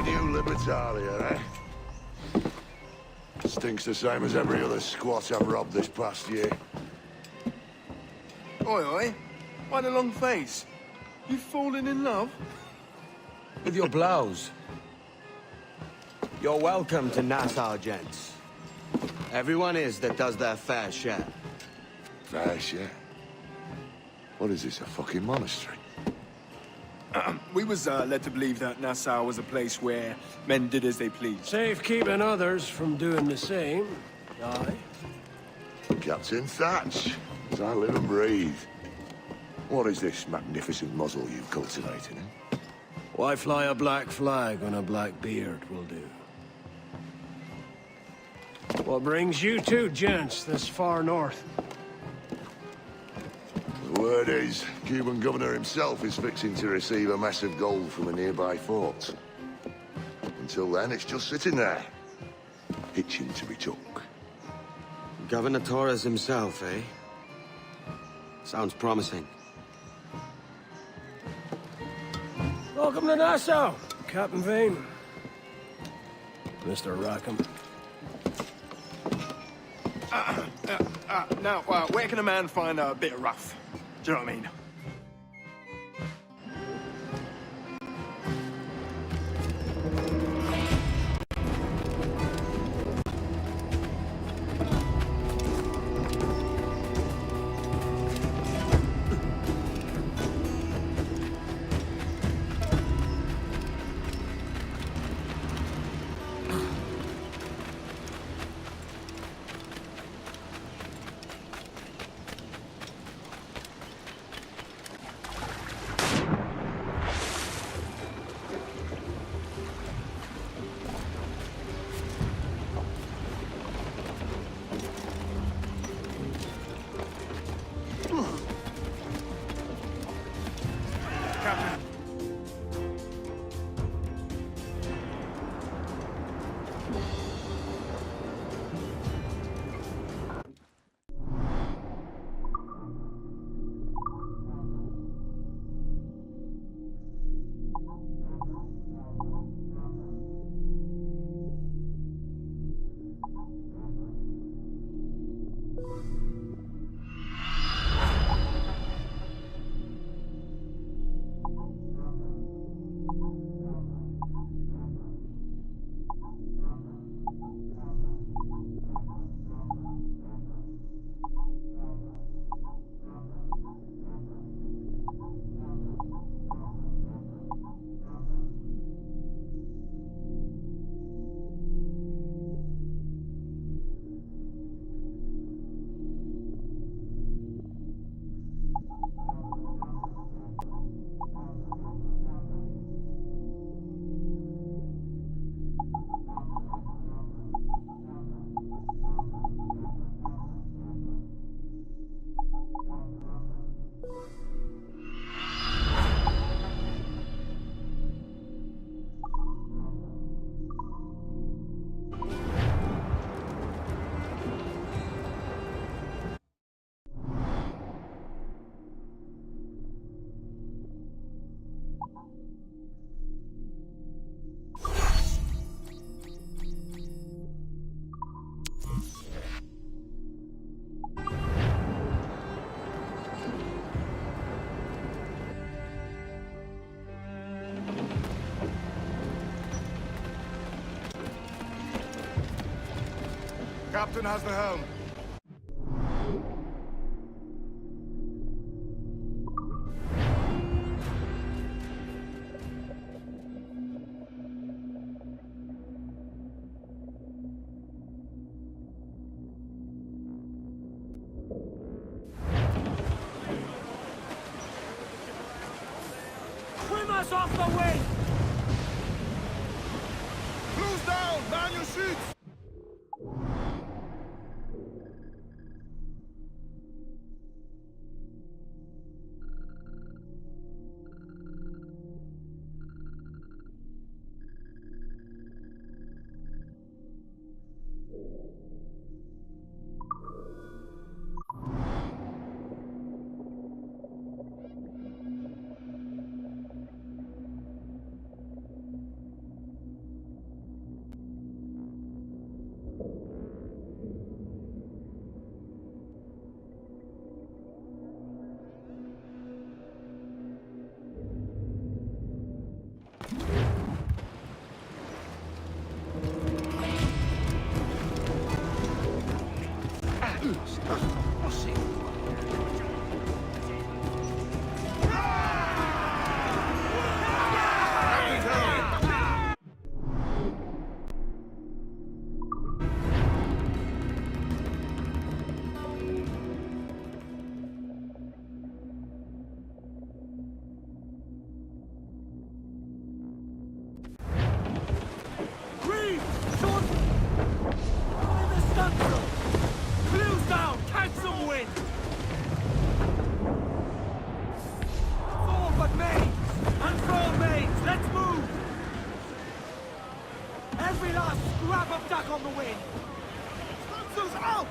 new Libertalia, eh? Stinks the same as every other squat I've robbed this past year. Oi, oi. Why the long face? You fallen in love? With your blouse. You're welcome to Nassau, gents. Everyone is that does their fair share. Fair share? What is this, a fucking monastery? We was led to believe that Nassau was a place where men did as they pleased. Safe keeping others from doing the same. Aye. Captain Thatch, as I live and breathe. What is this magnificent muzzle you've cultivated, eh? Why fly a black flag when a black beard will do? What brings you two gents this far north? The word is, Cuban governor himself is fixing to receive a mess of gold from a nearby fort. Until then, it's just sitting there, itching to be took. Governor Torres himself, eh? Sounds promising. Welcome to Nassau, Captain Vane. Mr. Rackham. Now, where can a man find a bit of rough? Do you know what I mean? Captain has the helm. Swim us off the wind! Close down! Man your sheets! Every last scrap of duck on the wind! Sponsors out!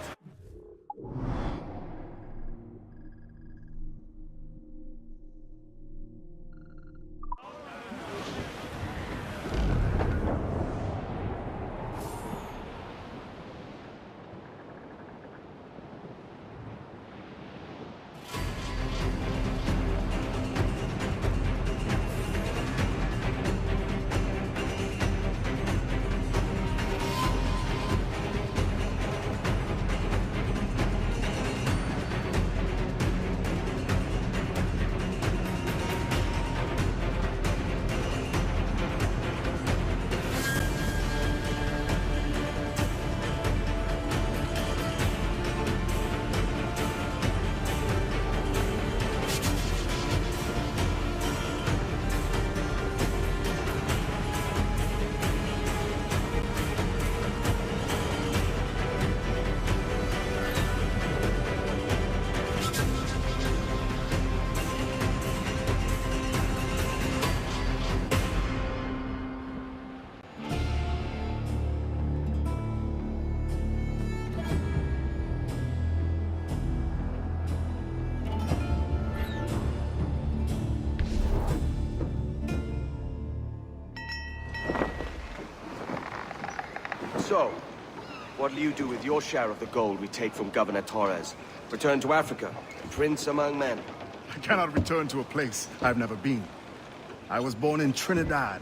So, what'll you do with your share of the gold we take from Governor Torres? Return to Africa, prince among men. I cannot return to a place I've never been. I was born in Trinidad,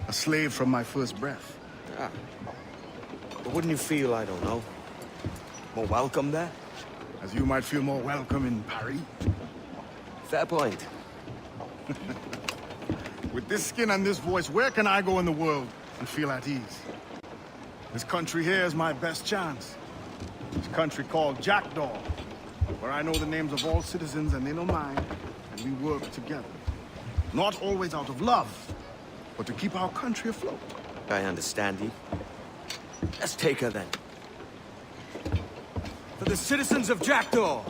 a slave from my first breath. Ah. But wouldn't you feel, I don't know, more welcome there? As you might feel more welcome in Paris. Fair point. With this skin and this voice, where can I go in the world and feel at ease? This country here is my best chance. This country called Jackdaw, where I know the names of all citizens and they know mine, and we work together. Not always out of love, but to keep our country afloat. I understand you. Let's take her then. For the citizens of Jackdaw!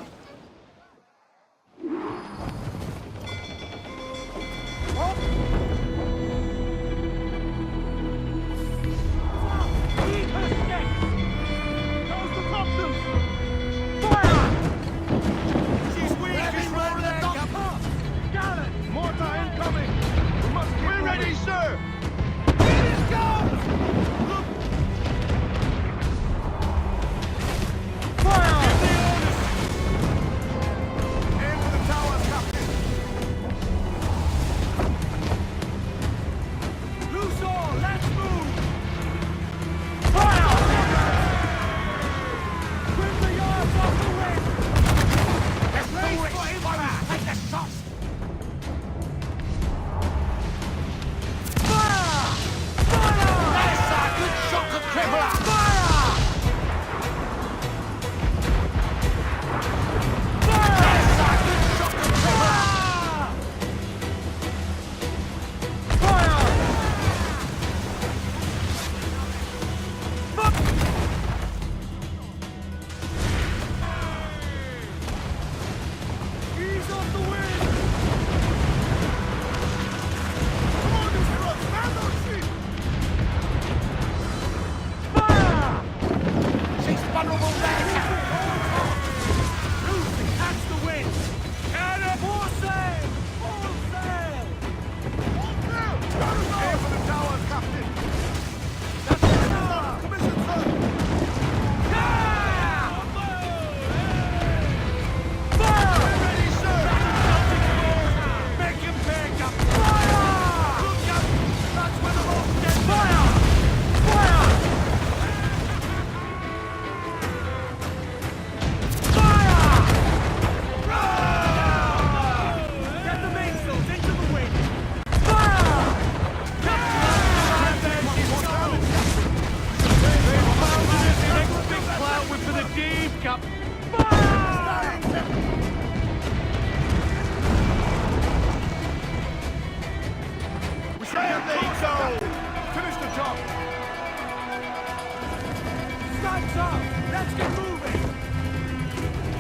Let's get moving!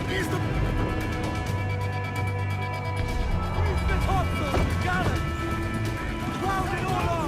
He's the... Who's the topsail? Gallant! Crowd in order!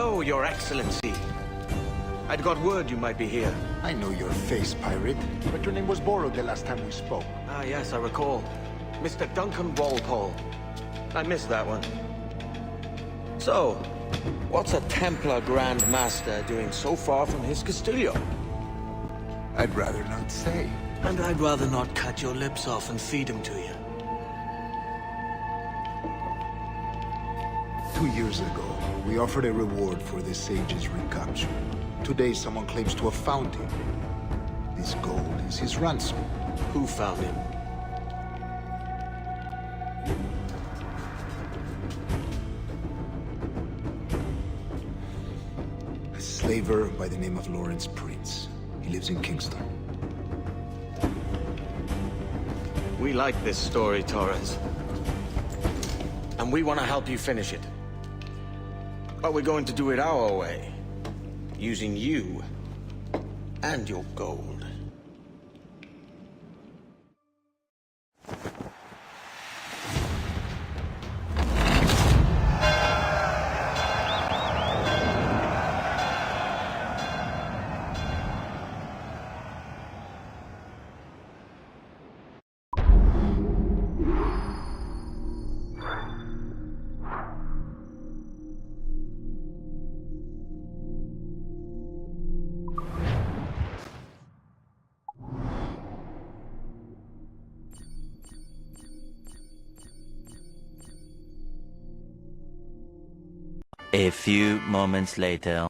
Hello, Your Excellency. I'd got word you might be here. I know your face, pirate, but your name was borrowed the last time we spoke. Ah, yes, I recall. Mr. Duncan Walpole. I missed that one. So, what's a Templar Grand Master doing so far from his Castillo? I'd rather not say. And I'd rather not cut your lips off and feed him to you. 2 years ago, we offered a reward for the sage's recapture. Today, someone claims to have found him. This gold is his ransom. Who found him? A slaver by the name of Lawrence Prince. He lives in Kingston. We like this story, Torres. And we want to help you finish it. But we're going to do it our way. Using you and your gold. A few moments later.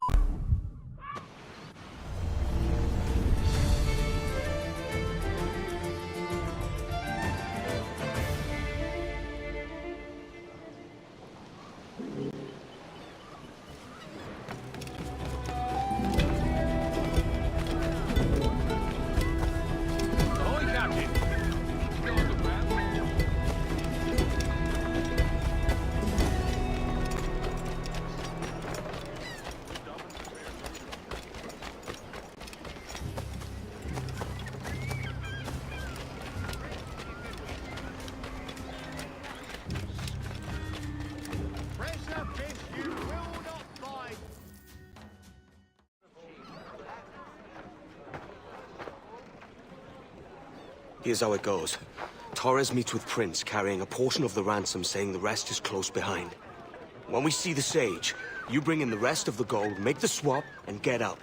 Here's how it goes. Torres meets with Prince, carrying a portion of the ransom, saying the rest is close behind. When we see the sage, you bring in the rest of the gold, make the swap, and get out.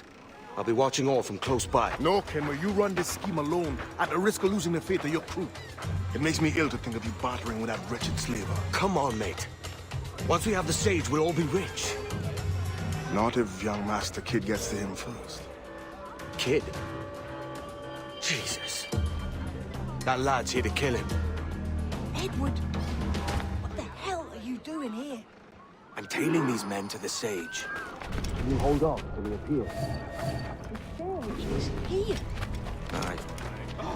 I'll be watching all from close by. No, Kenway, you run this scheme alone, at the risk of losing the faith of your crew. It makes me ill to think of you bartering with that wretched slaver. Come on, mate. Once we have the sage, we'll all be rich. Not if young Master Kid gets to him first. Kid? Jesus. That lad's here to kill him. Edward, what the hell are you doing here? I'm tailing these men to the sage. The sage is here. Aye.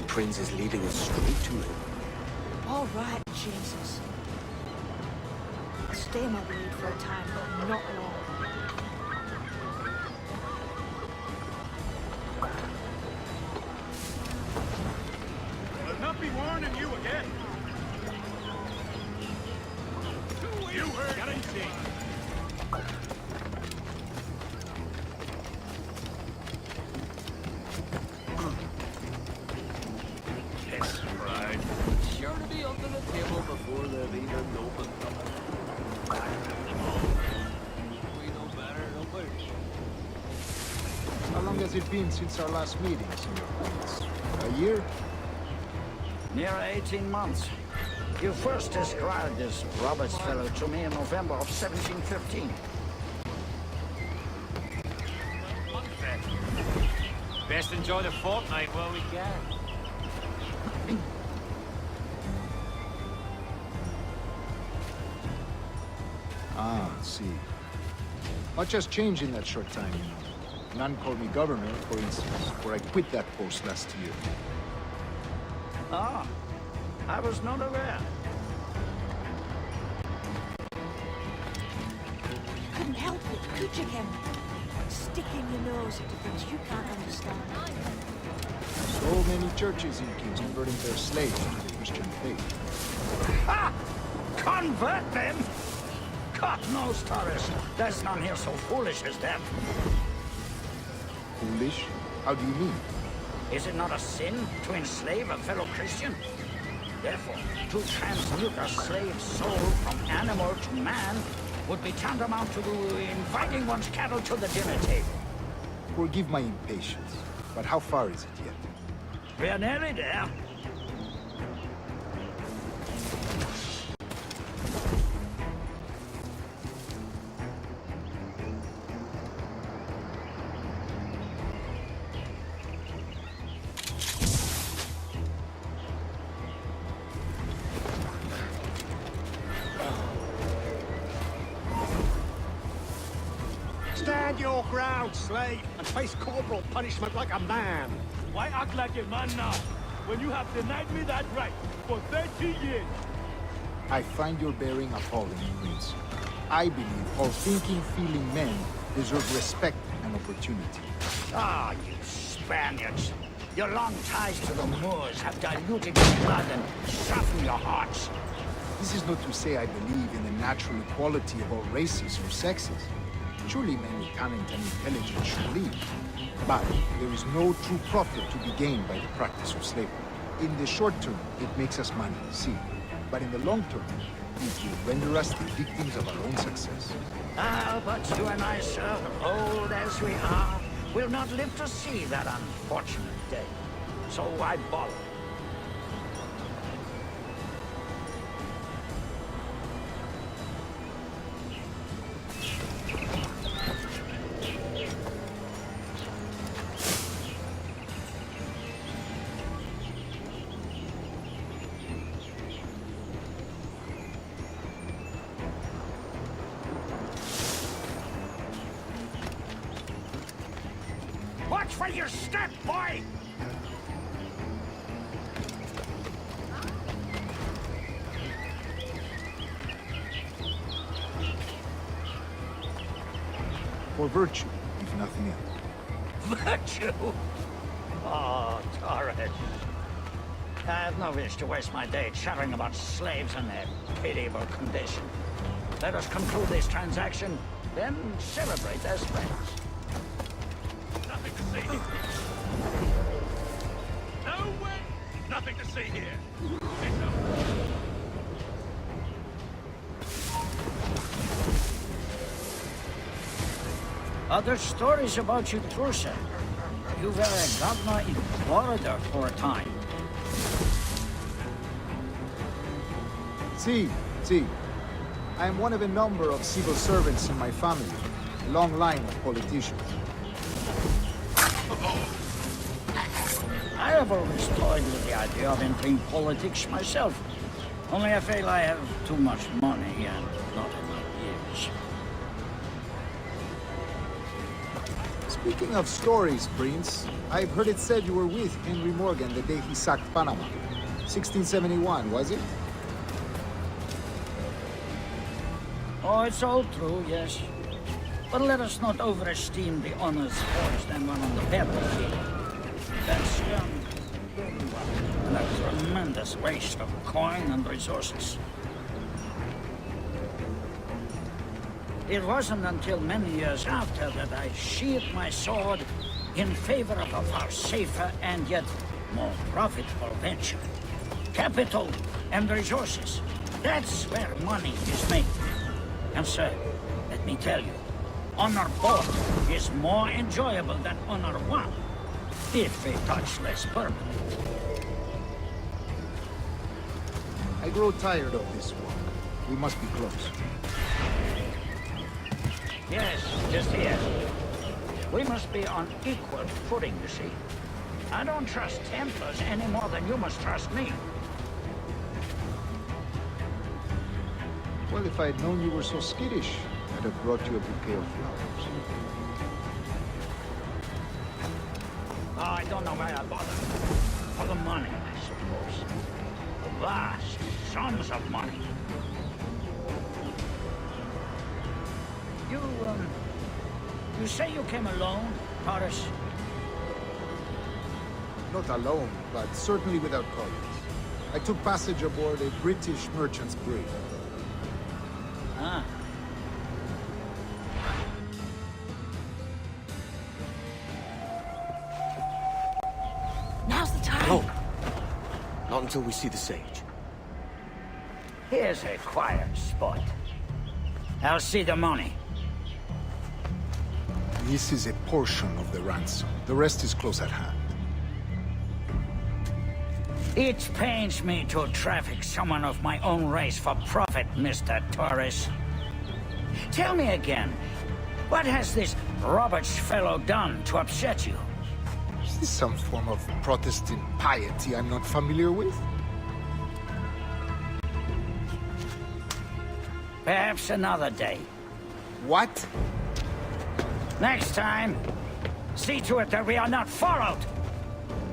Prince is leading us straight to it. All right, Jesus. I'll stay in my blade for a time, but not long. I'll not be warning you again. You heard anything? Yes, right. Sure to be under the table before they've even opened up. We know better, don't we? How long has it been since our last meeting, Senor Prince? A year? Near 18 months. You first described this Roberts fellow to me in November of 1715. Best enjoy the fortnight while we can. Ah, see. Much has changed in that short time, you know. None called me governor, for instance, for I quit that post last year. Ah, I was not aware. You couldn't help it, could you, Henry? Sticking your nose into things you can't understand. So many churches in Kings converting their slaves to the Christian faith. Ha! Convert them? God knows, Torres. There's none here so foolish as that. Foolish? How do you mean? Is it not a sin to enslave a fellow Christian? Therefore, to transmute a slave's soul from animal to man would be tantamount to inviting one's cattle to the dinner table. Forgive my impatience, but how far is it yet? We're nearly there. Stand your ground, slave, and face corporal punishment like a man. Why act like a man now, when you have denied me that right for 30 years? I find your bearing appalling, Prince. I believe all thinking, feeling men deserve respect and opportunity. Ah, you Spaniards. Your long ties to the Moors have diluted your blood and softened your hearts. This is not to say I believe in the natural equality of all races or sexes. Surely men with talent and intelligence should lead. But there is no true profit to be gained by the practice of slavery. In the short term, it makes us money, see. But in the long term, it will render us the victims of our own success. Ah, but you and I, sir, old as we are, will not live to see that unfortunate day. So why bother? Watch where you step, boy! For virtue, if nothing else. Virtue? Oh, Torres. I have no wish to waste my day chattering about slaves and their pitiable condition. Let us conclude this transaction, then celebrate as friends. Nothing to see here. No way! Nothing to see here. It's over. Other stories about you, Torres. You were a governor in Florida for a time. See. I am one of a number of civil servants in my family. A long line of politicians. I have always toyed with the idea of entering politics myself. Only I feel I have too much money and not enough years. Speaking of stories, Prince, I've heard it said you were with Henry Morgan the day he sacked Panama. 1671, was it? Oh, it's all true, yes. But let us not overesteem the honors forged and won on the battlefield. That's a tremendous waste of coin and resources. It wasn't until many years after that I sheathed my sword in favor of a far safer and yet more profitable venture. Capital and resources. That's where money is made. And sir, let me tell you, honor both is more enjoyable than honor one, if a touch less permanent. I grow tired of this walk. We must be close. Yes, just here. We must be on equal footing, you see. I don't trust Templars any more than you must trust me. Well, if I had known you were so skittish, I'd have brought you a bouquet of flowers. Oh, I don't know why I bother. For the money, I suppose. The vast sums of money. You say you came alone, Torres? Not alone, but certainly without colleagues. I took passage aboard a British merchant's brig. Ah, Not until we see the sage. Here's a quiet spot. I'll see the money. This is a portion of the ransom. The rest is close at hand. It pains me to traffic someone of my own race for profit, Mr. Torres. Tell me again, what has this Roberts fellow done to upset you? Is this some form of Protestant piety I'm not familiar with? Perhaps another day. What? Next time, see to it that we are not followed.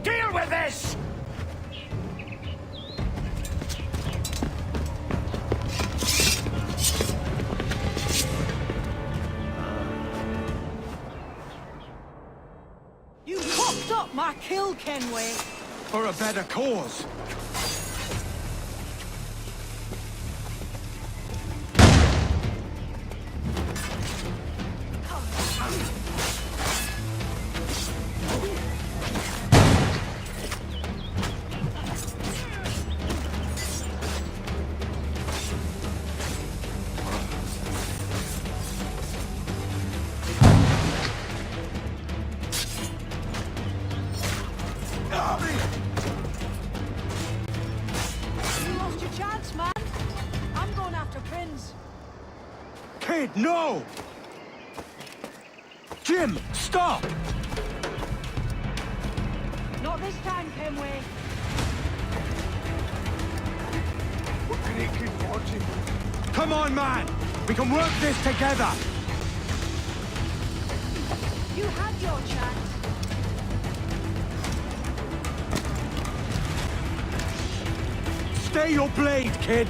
Deal with this! You cocked up my kill, Kenway. For a better cause. You lost your chance, man. I'm going after Prince. Kid, no! Jim, stop! Not this time, Kenway. Come on, man! We can work this together! You had your chance. Stay your blade, kid!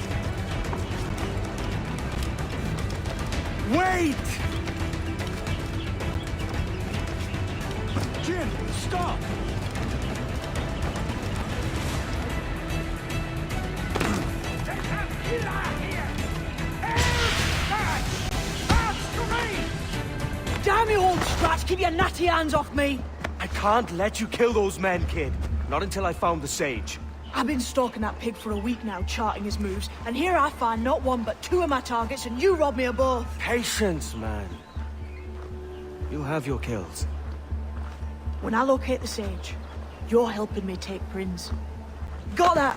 Wait! Jim, stop! Damn you, old Scratch! Keep your natty hands off me! I can't let you kill those men, kid. Not until I found the sage. I've been stalking that pig for a week now, charting his moves, and here I find not one but two of my targets, and you robbed me of both. Patience, man. You have your kills. When I locate the sage, you're helping me take Prince. Got that?